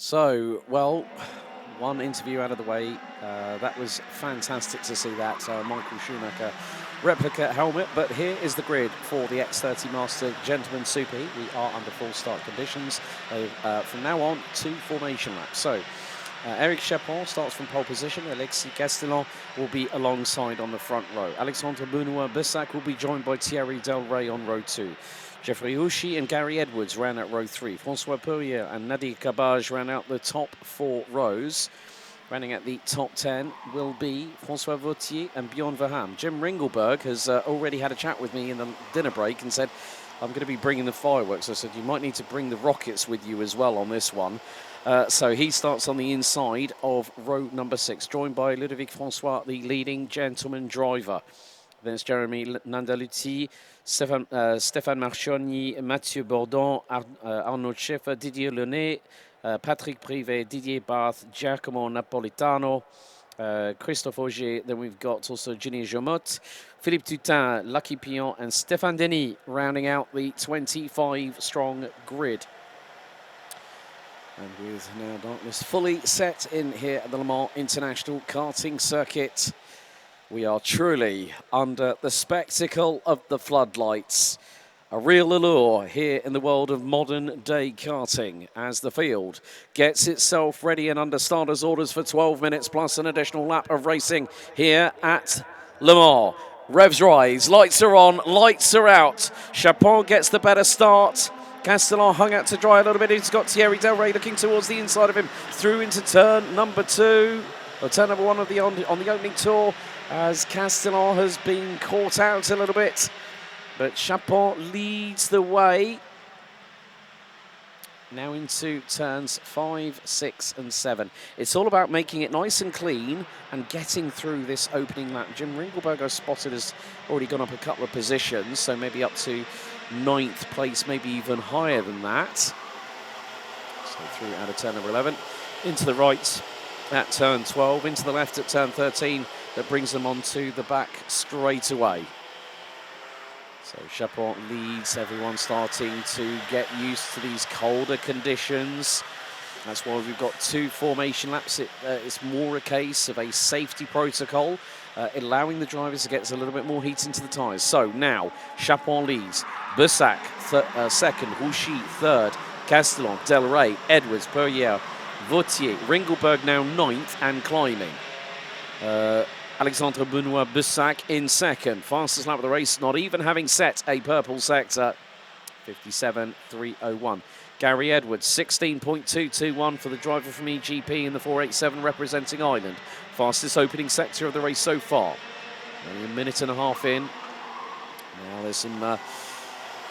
So, well, one interview out of the way. That was fantastic to see that Michael Schumacher replica helmet. But here is the grid for the X30 Master Gentleman Suprtheat. We are under full start conditions. From now on, 2 formation laps. So, Eric Chapon starts from pole position. Alexis Castellan will be alongside on the front row. Alexandre Benoit-Bussac will be joined by Thierry Del Rey on row 2. Jeffrey Houchy and Gary Edwards ran out row 3. François Poirier and Nadir Cabage ran out the top 4 rows. Running at the top 10 will be François Vautier and Bjorn Verham. Jim Ringelberg has already had a chat with me in the dinner break and said, I'm going to be bringing the fireworks. I said, you might need to bring the rockets with you as well on this one. So he starts on the inside of row number 6, joined by Ludovic François, the leading gentleman driver. Then it's Jeremy Nandaluti, Stéphane Marchionny, Mathieu Bourdon, Arnaud Scheffer, Didier Lenné, Patrick Privé, Didier Barth, Giacomo Napolitano, Christophe Auger. Then we've got also Ginny Jomot, Philippe Tutin, Lucky Pion, and Stéphane Denis rounding out the 25-strong grid. And with now darkness fully set in here at the Le Mans International Karting Circuit, we are truly under the spectacle of the floodlights. A real allure here in the world of modern day karting as the field gets itself ready and under starters orders for 12 minutes plus an additional lap of racing here at Le Mans. Revs rise, lights are on, lights are out. Chapon gets the better start. Castellan hung out to dry a little bit. He's got Thierry Del Rey looking towards the inside of him through into turn number 2. Or turn number 1 of the on the opening tour, as Castellan has been caught out a little bit. But Chapon leads the way. Now into turns 5, 6 and 7. It's all about making it nice and clean and getting through this opening lap. Jim Ringelberg, I spotted, has already gone up a couple of positions, so maybe up to 9th place, maybe even higher than that. So through out of turn number 11, into the right at turn 12, into the left at turn 13. That brings them onto the back straight away. So Chapon leads, everyone starting to get used to these colder conditions. That's why we've got 2 formation laps. It's more a case of a safety protocol, allowing the drivers to get a little bit more heat into the tyres. So now Chapon leads, Bussac second, Houchy third, Castellan, Del Rey, Edwards, Poirier, Vautier, Ringelberg now 9th and climbing. Alexandre Benoit-Bussac in second. Fastest lap of the race, not even having set a purple sector. 57.301. Gary Edwards, 16.221 for the driver from EGP in the 487 representing Ireland. Fastest opening sector of the race so far. Only a minute and a half in. Now there's some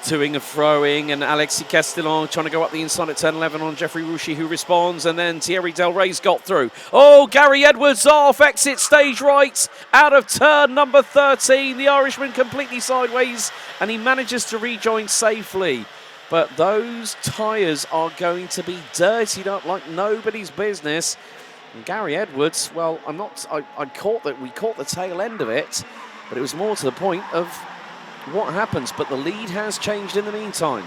toing and froing, and Alexis Castellan trying to go up the inside at turn 11 on Jeffrey Houchy, who responds, and then Thierry Del Rey's got through. Oh, Gary Edwards off, exit stage right, out of turn number 13. The Irishman completely sideways, and he manages to rejoin safely. But those tyres are going to be dirtied up like nobody's business. And Gary Edwards, well, we caught the tail end of it, but it was more to the point of what happens, but the lead has changed in the meantime.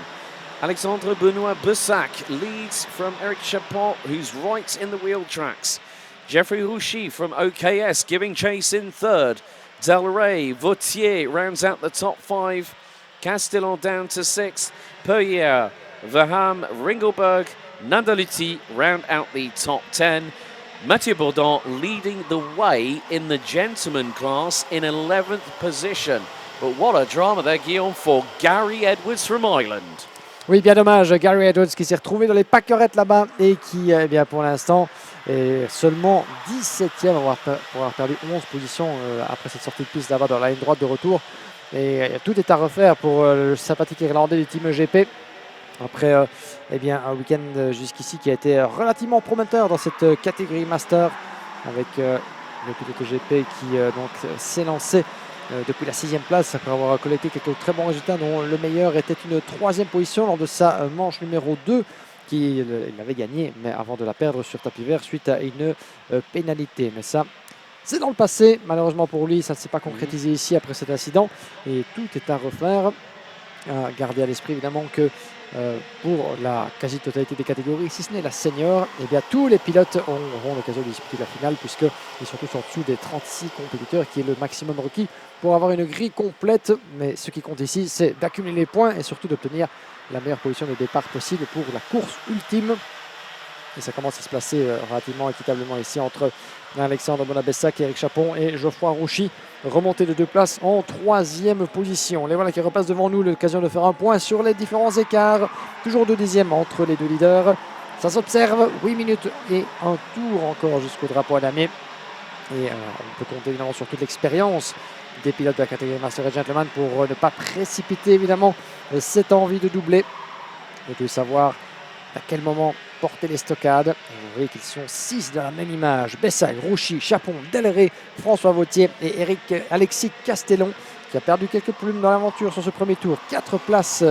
Alexandre Benoit-Bussac leads from Eric Chapon, who's right in the wheel tracks. Jeffrey Houchy from OKS giving chase in third. Del Rey, Vautier rounds out the top 5. Castellan down to 6th. Poirier, Verham, Ringelberg, Nandaluti round out the top 10. Mathieu Bourdon leading the way in the gentleman class in 11th position. But what a drama there, Guillaume, for Gary Edwards from Ireland. Oui, bien dommage. Gary Edwards qui s'est retrouvé dans les pâquerettes là-bas et qui, eh bien, pour l'instant, est seulement 17e pour avoir perdu 11 positions après cette sortie de piste là-bas dans la ligne droite de retour. Et tout est à refaire pour le sympathique Irlandais du team GP. Après eh bien, un week-end jusqu'ici qui a été relativement prometteur dans cette catégorie Master avec le pilote GP qui donc s'est lancé depuis la 6e place après avoir collecté quelques très bons résultats, dont le meilleur était une 3e position lors de sa manche numéro 2 qu'il avait gagné, mais avant de la perdre sur tapis vert suite à une pénalité. Mais ça, c'est dans le passé. Malheureusement pour lui, ça ne s'est pas concrétisé ici après cet incident et tout est à refaire. À garder à l'esprit évidemment que pour la quasi-totalité des catégories, si ce n'est la senior. Et bien tous les pilotes auront l'occasion de disputer la finale, puisqu'ils sont tous en dessous des 36 compétiteurs, qui est le maximum requis pour avoir une grille complète. Mais ce qui compte ici, c'est d'accumuler les points et surtout d'obtenir la meilleure position de départ possible pour la course ultime. Et ça commence à se placer relativement équitablement ici entre Alexandre Bonabessac, Eric Chapon et Geoffroy Rouchy, remonté de 2 places en 3e position. Les voilà qui repassent devant nous, l'occasion de faire un point sur les différents écarts. Toujours 2 dixièmes entre les 2 leaders. Ça s'observe, 8 minutes et un tour encore jusqu'au drapeau à Iame. Et on peut compter évidemment sur toute l'expérience des pilotes de la catégorie Master et Gentleman pour ne pas précipiter évidemment cette envie de doubler et de savoir à quel moment porter les stockades. Et vous voyez qu'ils sont 6 dans la même image. Bessac, Rouchy, Chapon, Delray, François Vautier et Alexis Castellon, qui a perdu quelques plumes dans l'aventure sur ce premier tour. 4 places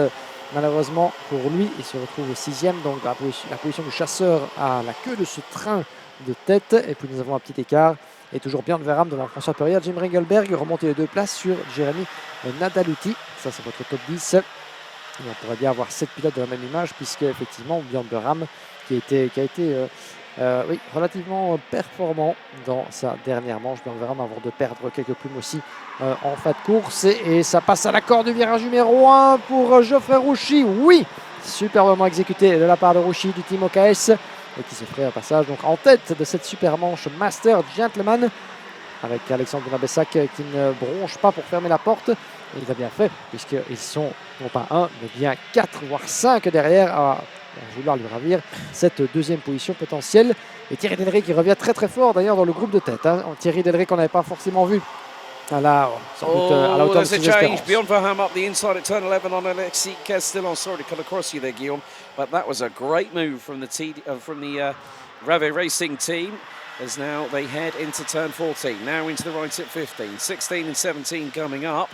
malheureusement pour lui. Il se retrouve au 6e, donc la position du chasseur à la queue de ce train de tête. Et puis nous avons un petit écart. Et toujours Björn Verham devant François Perrier. Jim Ringelberg remonté de 2 places sur Jérémy Nadaluti. Ça, c'est votre top 10. Et on pourrait bien avoir 7 pilotes de la même image, puisque effectivement Björn Verham qui a été relativement performant dans sa dernière manche. Björn Verham avant de perdre quelques plumes aussi en fin de course. Et ça passe à l'accord du virage numéro 1 pour Geoffrey Rouchy. Oui, superbement exécuté de la part de Rouchy du team OKS, et qui se ferait un passage donc en tête de cette super manche Master Gentleman, avec Alexandre Bonabessac qui ne bronche pas pour fermer la porte. Et il a bien fait, puisqu'ils sont non pas 1, mais bien 4, voire 5 derrière à vouloir lui ravir cette 2e position potentielle. Et Thierry Delray qui revient très très fort d'ailleurs dans le groupe de tête. Thierry Delray qu'on n'avait pas forcément vu à la hauteur de ses espérances. Björn Verham up the inside at turn 11 on Alexis Castellon. Sorry to cut across you there, Guillaume, but that was a great move from the Rave Racing team, as now they head into turn 14. Now into the right at 15, 16 and 17 coming up.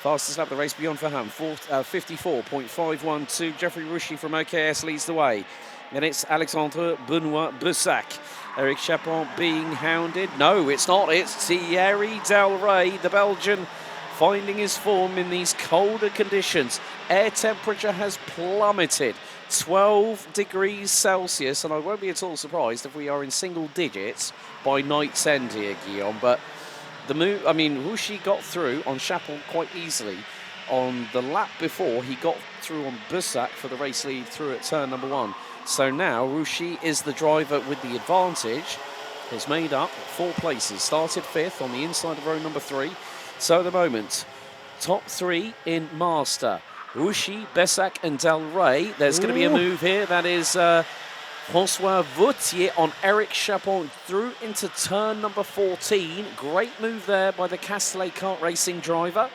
Fastest lap of the race, Björn Verham, 54.512. Geoffrey Rouchy from OKS leads the way. Then it's Alexandre Benoit-Bussac. Eric Chapon being hounded. No, it's not. It's Thierry Delray, the Belgian, finding his form in these colder conditions. Air temperature has plummeted, 12 degrees Celsius, and I won't be at all surprised if we are in single digits by night's end here, Guillaume. But the move, Rouchy got through on Chapon quite easily. On the lap before, he got through on Bussac for the race lead through at turn number 1. So now Rouchy is the driver with the advantage. Has made up 4 places. Started 5th on the inside of row number 3. So at the moment, top 3 in Master. Rouchy, Bessac and Delray. There's going to be a move here. That is François Vautier on Eric Chapon through into turn number 14. Great move there by the Castellet kart racing driver.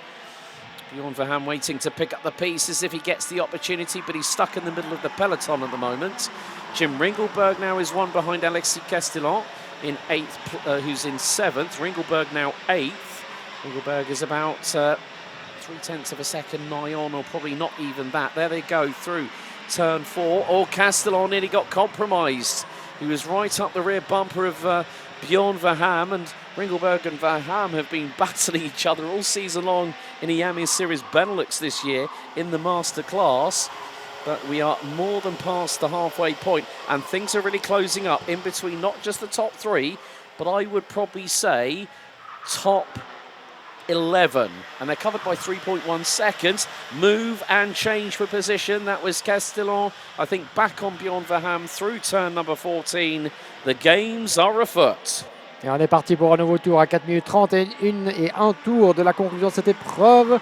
Björn Verham waiting to pick up the pieces if he gets the opportunity, but he's stuck in the middle of the peloton at the moment. Jim Ringelberg now is 1 behind Alexis Castellon in 8th, who's in 7th. Ringelberg now 8th. Ringelberg is about 0.3 of a second nigh on, or probably not even that. There they go through turn 4. Oh, Castellon nearly got compromised. He was right up the rear bumper of Björn Verham, and Ringelberg and Verham have been battling each other all season long in Iame Series Benelux this year in the Master class. But we are more than past the halfway point, and things are really closing up in between not just the top 3, but I would probably say top 11, and they're covered by 3.1 seconds. Move and change for position. That was Castellon, I think, back on Björn Verham through turn number 14. The games are afoot. Et on est parti pour un nouveau tour à 4 minutes 31 et un tour de la conclusion de cette épreuve.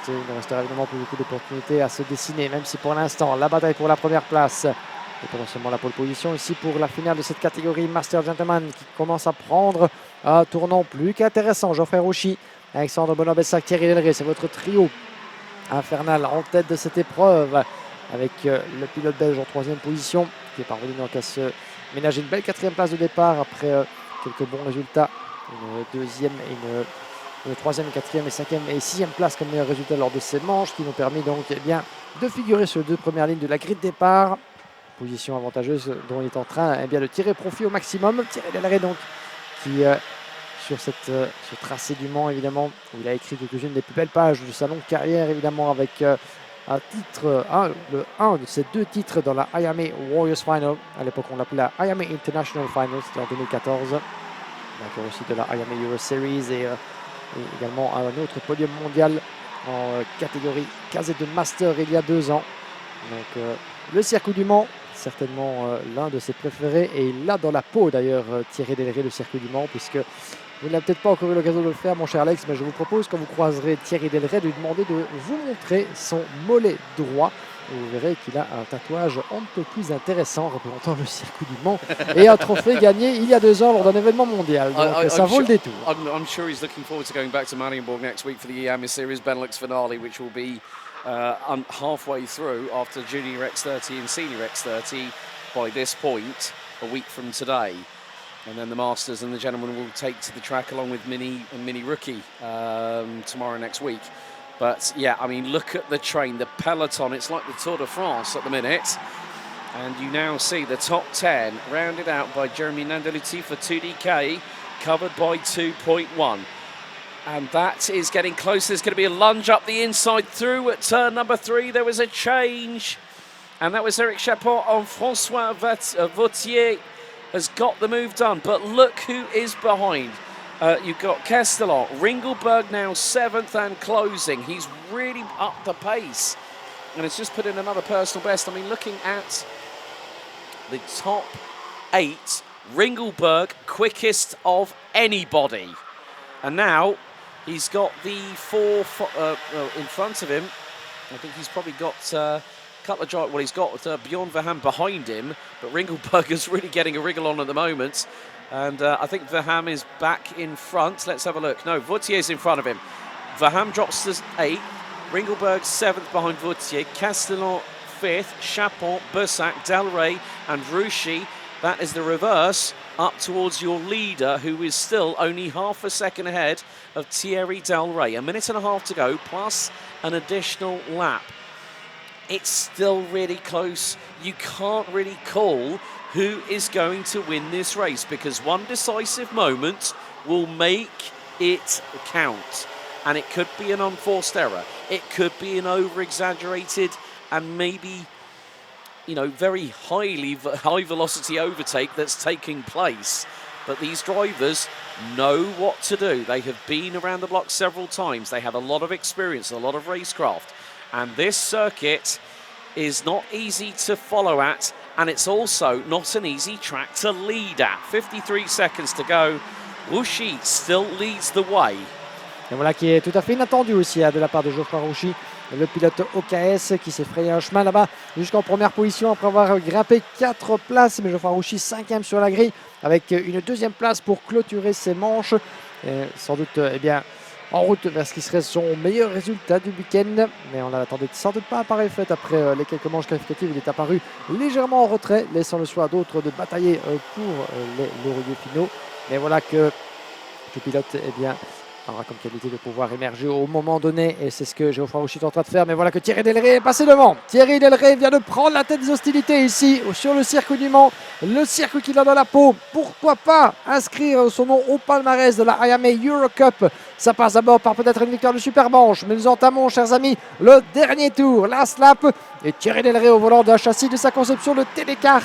Il ne restera évidemment plus beaucoup d'opportunités à se dessiner, même si pour l'instant la bataille pour la première place et potentiellement la pole position ici pour la finale de cette catégorie Master Gentleman qui commence à prendre un tournant plus qu'intéressant. Geoffrey Rouchy, Alexandre Benoit-Bessac, Thierry Delray, c'est votre trio infernal en tête de cette épreuve, avec le pilote belge en 3e position qui est parvenu donc à se ménager une belle 4e place de départ après quelques bons résultats, une 2e et une 3e, 4e et 5e et 6e place comme meilleur résultat lors de ces manches, qui nous permis donc de figurer sur les 2 premières lignes de la grille de départ. Position avantageuse dont il est en train de tirer profit au maximum. Thierry Delray donc qui sur ce tracé du Mans évidemment, où il a écrit quelques-unes des plus belles pages de sa longue carrière évidemment, avec un de ces 2 titres dans la Iame Warriors Final. À l'époque, on l'appelait la Iame International Final, c'était en 2014. Donc aussi de la Iame Euro Series et également un autre podium mondial en catégorie KZ2 Master il y a 2 ans. Donc le circuit du Mans, certainement l'un de ses préférés, et il l'a dans la peau d'ailleurs, Thierry Delray, le circuit du Mans, puisque vous n'avez peut-être pas encore eu l'occasion de le faire, mon cher Alex, mais je vous propose, quand vous croiserez Thierry Delray, de lui demander de vous montrer son mollet droit. Vous verrez qu'il a un tatouage un peu plus intéressant représentant le circuit du Mans et un trophée gagné il y a 2 ans lors d'un événement mondial. Donc ça vaut le détour. I'm sure he's looking forward to going back to Marienborg next week for the Iame Series Benelux finale, which will be halfway through after Junior X30 and Senior X30 by this point, a week from today. And then the Masters and the gentlemen will take to the track along with Mini and Mini Rookie tomorrow next week. But yeah, I mean, look at the train, the peloton. It's like the Tour de France at the minute. And you now see the top 10 rounded out by Jeremy Nandaluti for 2DK, covered by 2.1. And that is getting close. There's going to be a lunge up the inside through at turn number 3. There was a change. And that was Eric Chapot on François Vautier has got the move done. But look who is behind. You've got Castellon, Ringelberg now 7th and closing. He's really up the pace and has just put in another personal best. I mean, looking at the top 8, Ringelberg quickest of anybody. And now he's got the 4 in front of him. I think he's probably got a couple of drive. Well, he's got Bjorn Verham behind him, but Ringelberg is really getting a wriggle on at the moment. And I think Verham is back in front. Let's have a look. No, Vautier's in front of him. Verham drops to 8th. Ringelberg 7th behind Vautier. Castellon 5th. Chapon, Bursac, Delray and Rucci. That is the reverse up towards your leader, who is still only half a second ahead of Thierry Delray. 1.5 minutes to go, plus an additional lap. It's still really close. You can't really call who is going to win this race, because one decisive moment will make it count. And it could be an unforced error. It could be an over-exaggerated and maybe, you know, very high velocity overtake that's taking place. But these drivers know what to do. They have been around the block several times. They have a lot of experience, a lot of racecraft. And this circuit is not easy to follow at, and it's also not an easy track to lead at. 53 seconds to go. Rucci still leads the way. Et voilà qui est tout à fait inattendu aussi de la part de Geoffroy Rucci, le pilote OKS qui s'est frayé un chemin là-bas jusqu'en première position après avoir grimpé 4 places. Mais Geoffroy Rucci 5e sur la grille avec une 2e place pour clôturer ses manches. Et sans doute en route vers ce qui serait son meilleur résultat du week-end. Mais on l'attendait sans doute pas à pareille fête après les quelques manches qualificatives. Il est apparu légèrement en retrait, laissant le choix d'autres de batailler pour les lauriers finaux. Mais voilà que le pilote aura comme qualité de pouvoir émerger au moment donné, et c'est ce que Geoffroy Rucci est en train de faire. Mais voilà que Thierry Delray est passé devant. Thierry Delray vient de prendre la tête des hostilités ici sur le circuit du Mans, le circuit qu'il a dans la peau. Pourquoi pas inscrire son nom au palmarès de la Iame Euro Cup? Ça passe d'abord par peut-être une victoire de Supermanche, mais nous entamons, chers amis, le dernier tour, last lap, et Thierry Delray au volant d'un châssis de sa conception, le Télécart,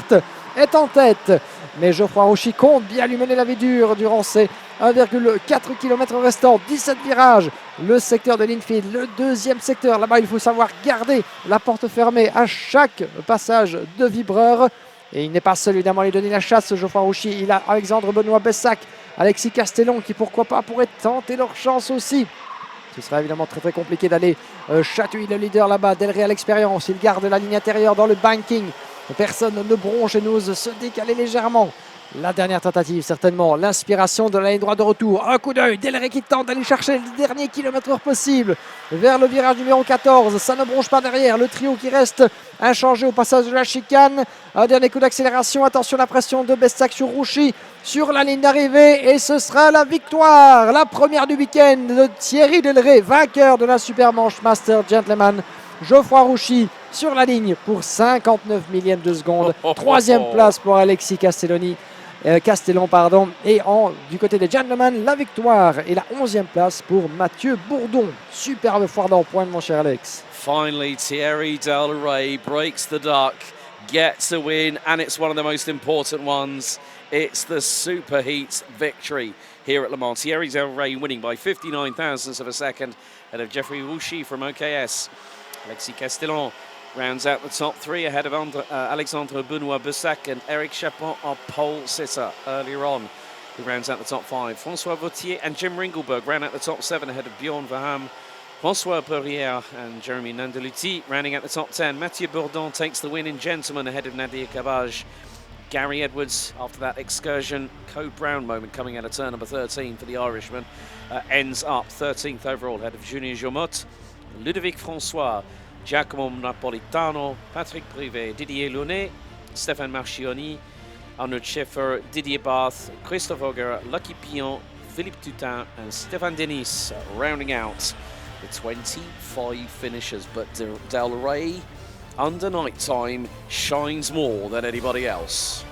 est en tête. Mais Geoffroy Rucci compte bien lui mener la vie dure durant ces 1,4 km restants, 17 virages. Le secteur de l'infield, le 2e secteur. Là-bas, il faut savoir garder la porte fermée à chaque passage de vibreur. Et il n'est pas seul, évidemment, à lui donner la chasse, Geoffroy Rucci. Il a Alexandre Benoît Bessac, Alexis Castellon, qui pourquoi pas pourraient tenter leur chance aussi. Ce sera évidemment très très compliqué d'aller chatouiller le leader là-bas. Delray à l'expérience, il garde la ligne intérieure dans le banking. Personne ne bronche et n'ose se décaler légèrement. La dernière tentative, certainement, l'inspiration de la ligne droite de retour. Un coup d'œil, Delray qui tente d'aller chercher le dernier kilomètre possible vers le virage numéro 14. Ça ne bronche pas derrière. Le trio qui reste inchangé au passage de la chicane. Un dernier coup d'accélération. Attention, la pression de Bessac sur Rucci sur la ligne d'arrivée. Et ce sera la victoire, la première du week-end de Thierry Delray, vainqueur de la Supermanche Master Gentleman. Geoffroy Rucci sur la ligne pour 59 millièmes de seconde. 3e place pour Alexis Castellon. Et du côté des gentlemen, la victoire et la 11e place pour Mathieu Bourdon. Superbe foire d'en pointe, mon cher Alex. Finally, Thierry Del Rey breaks the duck, gets a win, and it's one of the most important ones. It's the Suprtheat victory here at Le Mans. Thierry Del Rey winning by 59 thousandths of a second ahead of Jeffrey Rouchy from OKS. Alexis Castellon rounds out the top three ahead of Alexandre Benoit-Bussac and Eric Chapon, our pole sitter earlier on, who rounds out the top five. Francois Vautier and Jim Ringelberg round out the top seven ahead of Bjorn Verham. François Perrier and Jeremy Nandeluti rounding out the top 10. Mathieu Bourdon takes the win in gentlemen ahead of Nadir Kabaj. Gary Edwards, after that excursion, Code Brown moment coming out of turn number 13 for the Irishman, ends up 13th overall ahead of Julien Jomot, Ludovic François, Giacomo Napolitano, Patrick Privé, Didier Launay, Stéphane Marchionni, Arnaud Scheffer, Didier Bath, Christophe Auger, Lucky Pion, Philippe Toutain and Stéphane Denis rounding out the 25 finishers. But Del Rey, under night time, shines more than anybody else.